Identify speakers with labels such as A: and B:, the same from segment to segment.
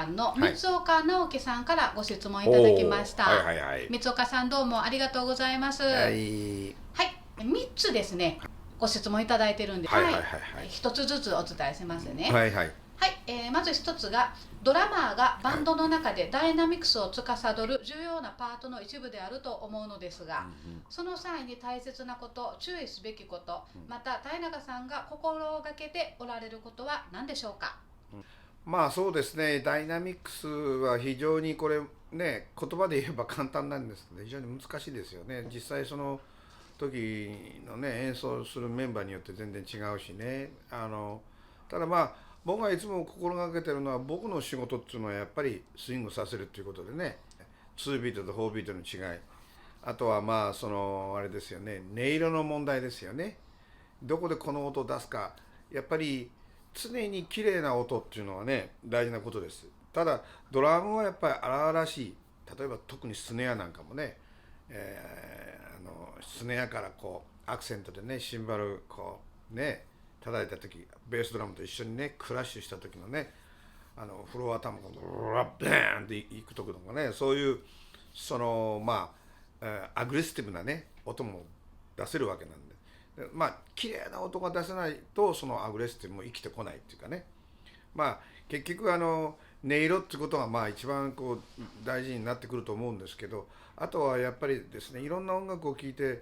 A: 番の三岡直樹さんからご質問いただきました。三岡さんどうもありがとうございます。はい、3つですねご質問いただいてるんで、一つずつお伝えしますね。まず一つがドラマーがバンドの中でダイナミクスを司る重要なパートの一部であると思うのですが、その際に大切なこと、注意すべきこと、また田中さんが心がけておられることは何でしょうか。
B: まあそうですね、ダイナミクスは非常にこれね、言葉で言えば簡単なんですけど非常に難しいですよね。実際その時のね演奏するメンバーによって全然違うしね。ただまあ僕がいつも心がけてるのは、僕の仕事っていうのはやっぱりスイングさせるっていうことでね、2ビートと4ビートの違い、あとはまあそのあれですよね、音色の問題ですよね。どこでこの音を出すか、やっぱり常に綺麗な音っていうのはね大事なことです。ただドラムはやっぱり荒々しい、例えば特にスネアなんかもね、スネアからこうアクセントでねシンバルこうね叩いた時、ベースドラムと一緒にねクラッシュした時のねフロアタムがブラッバーンっていく時とかね、そういうそのまあアグレッシブなね音も出せるわけなんで、まあ綺麗な音が出せないとそのアグレッシブも生きてこないっていうかね。まあ結局音色ってことがまあ一番こう大事になってくると思うんですけど、あとはやっぱりですね、いろんな音楽を聴いて、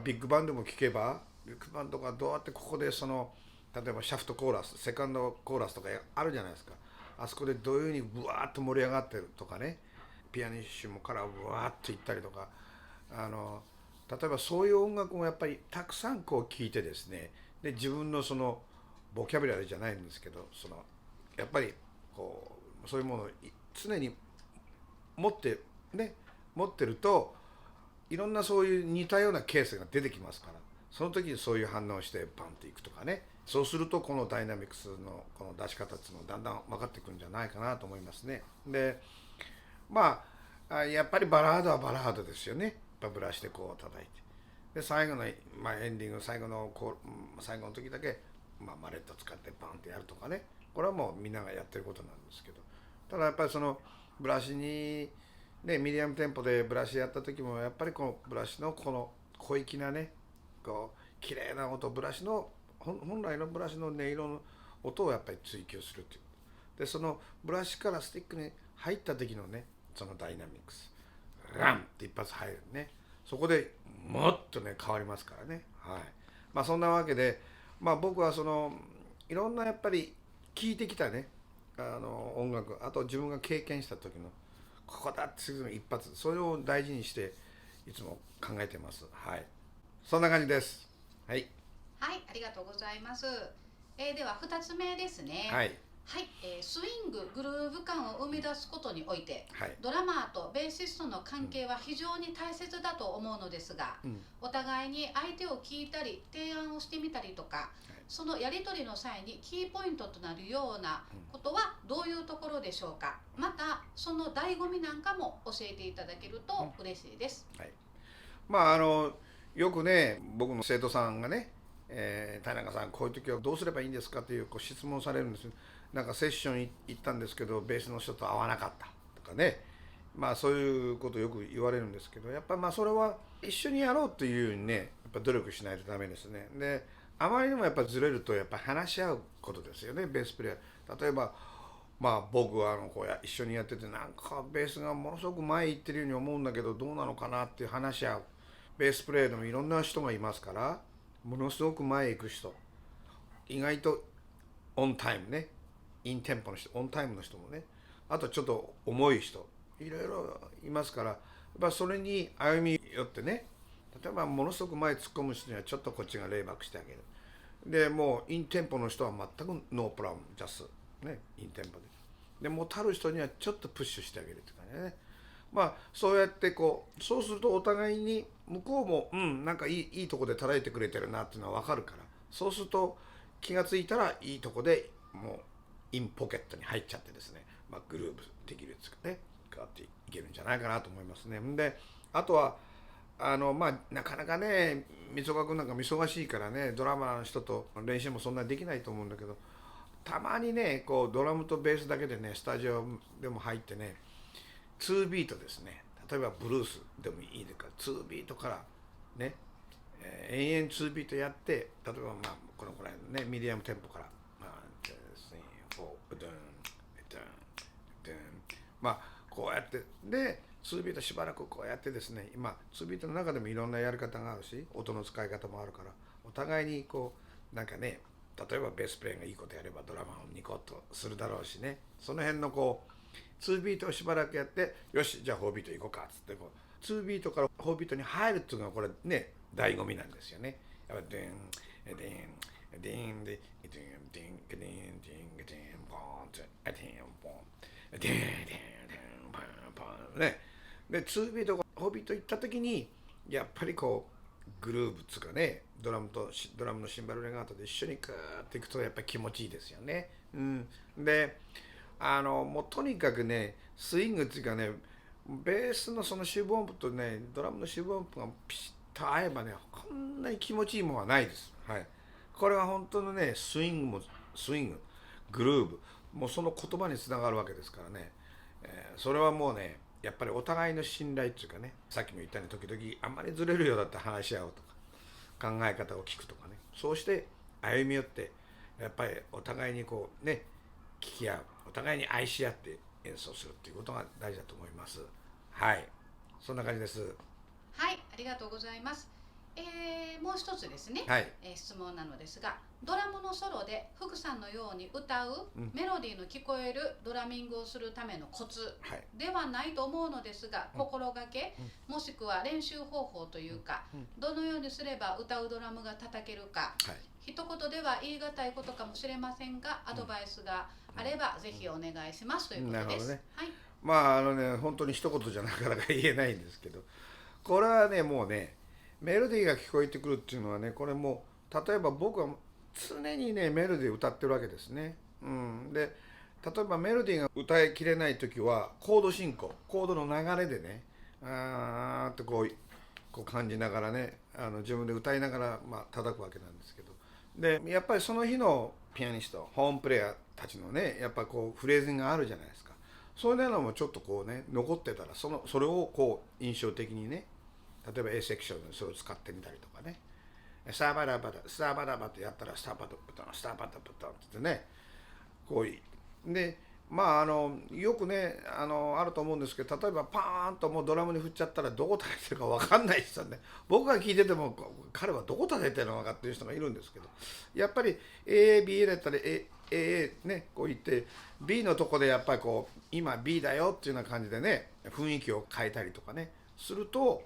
B: ビッグバンドも聴けば、ビッグバンドがどうやってここでその例えばシャフトコーラス、セカンドコーラスとかあるじゃないですか。あそこでどういうふうにブワーッと盛り上がってるとかね、ピアニッシモからブワーッといったりとか、例えばそういう音楽もやっぱりたくさんこう聴いてですね、で自分のそのボキャブラリーじゃないんですけど、そのやっぱりこうそういうものを常に持ってね持ってると、いろんなそういう似たようなケースが出てきますから、その時にそういう反応をしてバンっていくとかね、そうするとこのダイナミクスのこの出し方っていうのがだんだん分かってくるんじゃないかなと思いますね。でまあやっぱりバラードはバラードですよね。やっぱブラシでこう叩いて、で最後の、まあ、エンディング最後の時だけ、マレット使ってバンってやるとかね、これはもうみんながやってることなんですけど、ただやっぱりそのブラシにねミディアムテンポでブラシやった時も、やっぱりこのブラシのこの小粋なねこう綺麗な音、ブラシの本来のブラシの音色の音をやっぱり追求するっていう。でそのブラシからスティックに入った時のねそのダイナミックスランって一発入るね、そこでもっとね変わりますからね。そんなわけで、僕はそのいろんなやっぱり聴いてきたね音楽、あと自分が経験した時のここだっていうの一発、それを大事にしていつも考えてます。そんな感じです。
A: はい、ありがとうございます。では2つ目ですね。スインググルーヴ感を生み出すことにおいて、ドラマーとベーシストの関係は非常に大切だと思うのですが、お互いに相手を聞いたり提案をしてみたりとか、そのやり取りの際にキーポイントとなるようなことはどういうところでしょうか。またその醍醐味なんかも教えていただけると嬉しいです。
B: よくね僕の生徒さんがね、田中さんこういう時はどうすればいいんですかという質問されるんです。なんかセッション行ったんですけどベースの人と合わなかったとかね、そういうことをよく言われるんですけど、やっぱそれは一緒にやろうというようにねやっぱ努力しないとダメですね。であまりにもやっぱずれるとやっぱ話し合うことですよね、ベースプレーヤー。例えば僕はこう一緒にやってて、なんかベースがものすごく前行ってるように思うんだけどどうなのかなって話し合う。ベースプレーでもいろんな人がいますから、ものすごく前行く人、意外とオンタイムね、インテンポの人、オンタイムの人もね、あとちょっと重い人、いろいろいますから、やっぱそれに歩み寄ってね、例えばものすごく前突っ込む人にはちょっとこっちがレイバックしてあげる。でもうインテンポの人は全くノープランジャスね、インテンポで。でもたる人にはちょっとプッシュしてあげるっていう感じね。そうやってそうするとお互いに向こうもなんかいいとこで叩いてくれてるなっていうのは分かるから、そうすると気がついたらいいとこでもうインポケットに入っちゃってですね、グルーブできるですかね、ガーっていけるんじゃないかなと思いますね。であとはなかなかね三岡君なんか忙しいからね、ドラマーの人と練習もそんなにできないと思うんだけど、たまにねこうドラムとベースだけでねスタジオでも入ってね2ビートですね、例えばブルースでもいいですから2ビートからね、延々2ビートやって、例えばまあこのくらいのねミディアムテンポから、まあ、まあこうやってで2ビートしばらくこうやってですね、今2ビートの中でもいろんなやり方があるし音の使い方もあるから、お互いにこうなんかね、例えばベースプレーがいいことやればドラマをニコッとするだろうしね、その辺のこう2ビートをしばらくやって、よしじゃあ4ビートいこうかっつってこう2ビートから4ビートに入るっていうのがこれね醍醐味なんですよね。やっぱデンデンデンデンデンデンデンデンデンデンポンってデンポンデンデンデンポンポンね。で2ビートが4ビートいった時にやっぱりこうグルーブつかね、ドラムのシンバルレガートで一緒にグーっていくとやっぱり気持ちいいですよね。うん、でもうとにかくねスイングっていうかね、ベースのそのシューブ音符とねドラムのシューブ音符がピシッと合えばね、こんなに気持ちいいものはないです。はい、これは本当のねスインググルーブもうその言葉につながるわけですからね、それはもうねやっぱりお互いの信頼っていうかね、さっきも言ったように時々あんまりずれるようだったら話し合うとか考え方を聞くとかね、そうして歩み寄ってやっぱりお互いにこうね聞き合う、お互いに愛し合って演奏するっていうことが大事だと思います。はい、そんな感じです。
A: はい、ありがとうございます。もう一つですね、
B: はい、
A: 質問なのですが、ドラムのソロで福さんのように歌う、メロディーの聞こえるドラミングをするためのコツではないと思うのですが、心がけ、もしくは練習方法というか、どのようにすれば歌うドラムが叩けるか、一言では言い難いことかもしれませんが、アドバイスがあればぜひお願いしますということです。
B: ね、はい、まあね本当に一言じゃなかなか言えないんですけど、これはねもうねメロディーが聞こえてくるっていうのはね、これも例えば僕は常にねメロディー歌ってるわけですね。うん、で例えばメロディーが歌いきれない時はコード進行、コードの流れでねあーってこう感じながらね自分で歌いながら、まあ叩くわけなんですけど、でやっぱりその日のピアニストホームプレイヤーたちのねやっぱこうフレーズがあるじゃないですか。そういうのもちょっとこうね残ってたらそれをこう印象的にね、例えば A セクションでそれを使ってみたりとかね、スターバダバダスターバダバってやったらスターバダバダスターバダバダってね、こういうでまあよくねあると思うんですけど、例えばパーンともうドラムに振っちゃったらどこ叩いてるか分かんない人ね、僕が聞いてても彼はどこ叩いてるのかっていう人がいるんですけど、やっぱり AABA だったら AA ねこう言って B のとこでやっぱりこう今 B だよっていうような感じでね雰囲気を変えたりとかねすると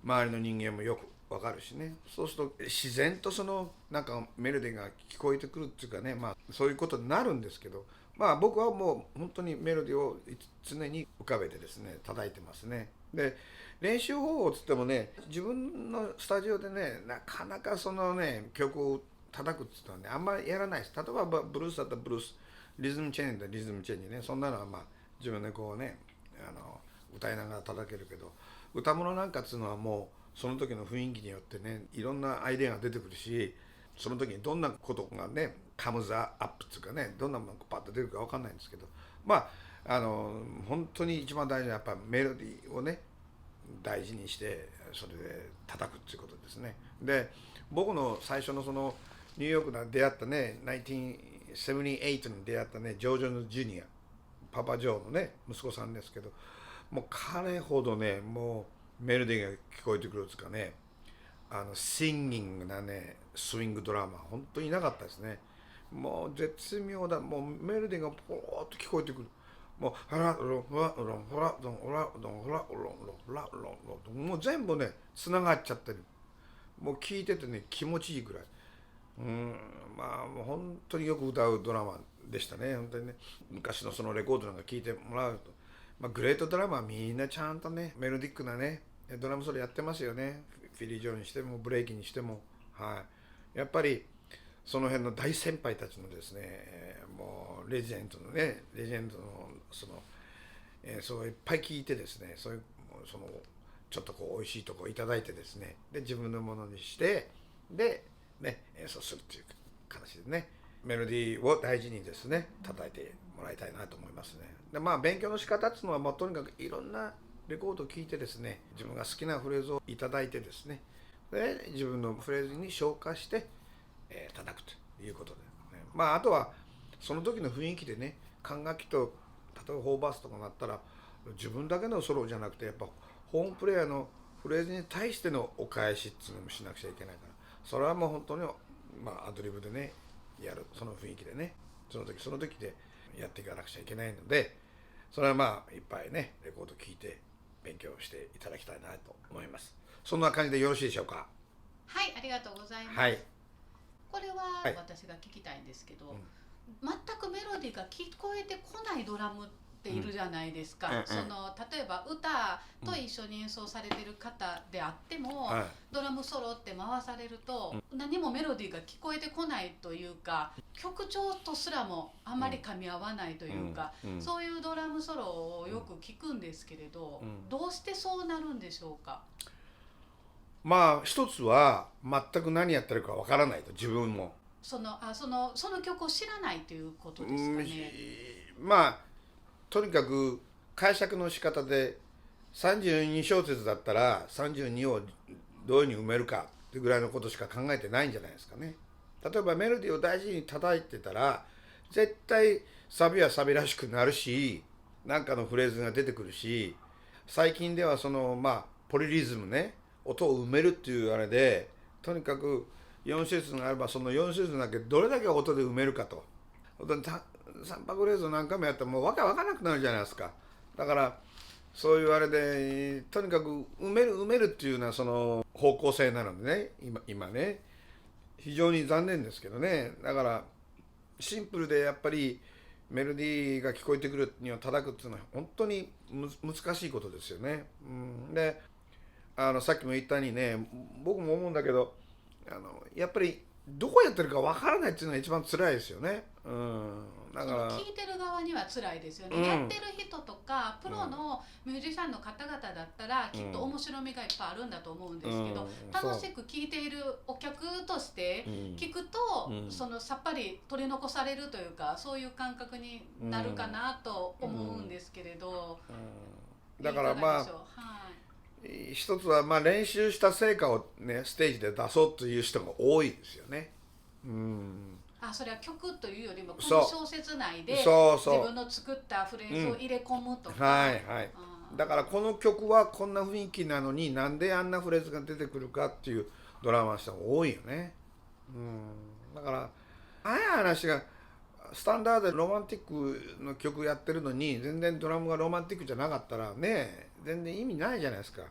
B: 周りの人間もよく分かるしね、そうすると自然とそのなんかメロディーが聞こえてくるっていうかね、まあそういうことになるんですけど、まあ僕はもう本当にメロディーを常に浮かべてですね叩いてますね。で練習方法っつってもね、自分のスタジオでねなかなかそのね曲を叩くっつってのはねあんまりやらないです。例えばブルースだったらブルース、リズムチェンジだったらリズムチェンジね、そんなのはまあ自分でこうね歌いながら叩けるけど、歌物なんかっつうのはもうその時の雰囲気によってねいろんなアイデアが出てくるし、その時にどんなことがねカムザアップっていうかね、どんなものがパッと出るか分かんないんですけど、まあ本当に一番大事なやっぱメロディーをね大事にしてそれで叩くっていうことですね。で僕の最初のそのニューヨークで出会ったね1978に出会ったねジョージョ・ジュニア、パパ・ジョーのね息子さんですけど、もう彼ほどねもうメロディーが聞こえてくるんですかね、シンギングなねスイングドラマ本当にいなかったですね。もう絶妙だ、もうメロディーがポーッと聞こえてくる、もうハラロンフラロンフラロンフラロンフラロンフラロンもう全部ねつながっちゃってる、もう聞いててね気持ちいいぐらい、まあもう本当によく歌うドラマでしたね。本当にね昔のそのレコードなんか聞いてもらうと、まあ、グレートドラマはみんなちゃんとねメロディックなねドラムソロやってますよね。フィリー・ジョーにしてもブレイキにしても、はい、やっぱりその辺の大先輩たちのですねもうレジェンドのその、そういっぱい聞いてですね、そういうそのちょっとこう美味しいとこをいただいてですね、で自分のものにしてでね演奏するっていう形でね、メロディーを大事にですね叩いてもらいたいなと思いますね。で勉強の仕方っていうのはもうとにかくいろんなレコードを聴いてですね、自分が好きなフレーズをいただいてですね、で自分のフレーズに昇華して、叩くということで、ね、あとはその時の雰囲気でね、管楽器と例えば4バースとかなったら自分だけのソロじゃなくてやっぱホームプレーヤーのフレーズに対してのお返しっていうのもしなくちゃいけないから、それはもう本当にアドリブでねやる、その雰囲気でねその時その時でやっていかなくちゃいけないので、それはいっぱいねレコード聴いて勉強していただきたいなと思います。そんな感じでよろしいでしょうか。
A: はい、ありがとうございます。
B: はい、
A: これは私が聞きたいんですけど、全くメロディーが聞こえてこないドラムっているじゃないですか。その例えば歌と一緒に演奏されてる方であっても、ドラムソロって回されると、何もメロディーが聞こえてこないというか、曲調とすらもあんまり噛み合わないというか、そういうドラムソロをよく聞くんですけれど、どうしてそうなるんでしょうか。
B: 一つは全く何やってるかわからないと、自分も
A: その曲を知らないということですかね。
B: とにかく解釈の仕方で32小節だったら32をどういうふうに埋めるかってぐらいのことしか考えてないんじゃないですかね。例えばメロディーを大事に叩いてたら絶対サビはサビらしくなるし、なんかのフレーズが出てくるし、最近ではポリリズムね、音を埋めるっていうあれで、とにかく4節があればその4節だけどれだけ音で埋めるかと。3拍フレーズ何回もやったらもうわけわからなくなるじゃないですか。だからそういうあれでとにかく埋めるっていうのはその方向性なのでね、今ね非常に残念ですけどね。だからシンプルでやっぱりメロディーが聞こえてくるには叩くっていうのは本当に難しいことですよね。でさっきも言ったようにね、僕も思うんだけどやっぱりどこやってるかわからないっていうのが一番辛いですよね。
A: だから聞いてる側には辛いですよね。やってる人とかプロのミュージシャンの方々だったらきっと面白みがいっぱいあるんだと思うんですけど、楽しく聞いているお客として聞くと、そのさっぱり取り残されるというか、そういう感覚になるかなと思うんですけれど、
B: だから一つは練習した成果をねステージで出そうという人が多いですよね。
A: それは曲というよりもこの小説内で自分の作ったフレーズを入れ込むとか、
B: だからこの曲はこんな雰囲気なのになんであんなフレーズが出てくるかっていうドラマの人が多いよね。だから話がスタンダードでロマンティックの曲やってるのに全然ドラムがロマンティックじゃなかったらね全然意味ないじゃないですか。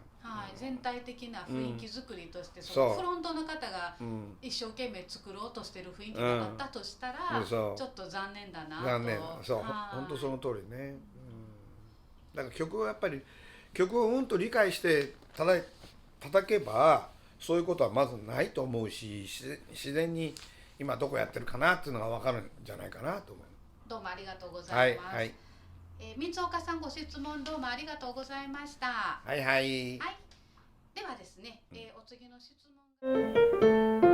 A: 全体的な雰囲気作りとして、そのフロントの方が一生懸命作ろうとしてる雰囲気があったとしたら、ちょっと残念だなと。
B: 残念。本当その通りね。だから曲はやっぱり曲を理解して叩けばそういうことはまずないと思うし、自然に今どこやってるかなっていうのが分かるんじゃないかなと思う。
A: どうもありがとうございます。三岡さん、ご質問どうもありがとうございました。
B: はい。
A: ではですね、お次の質問。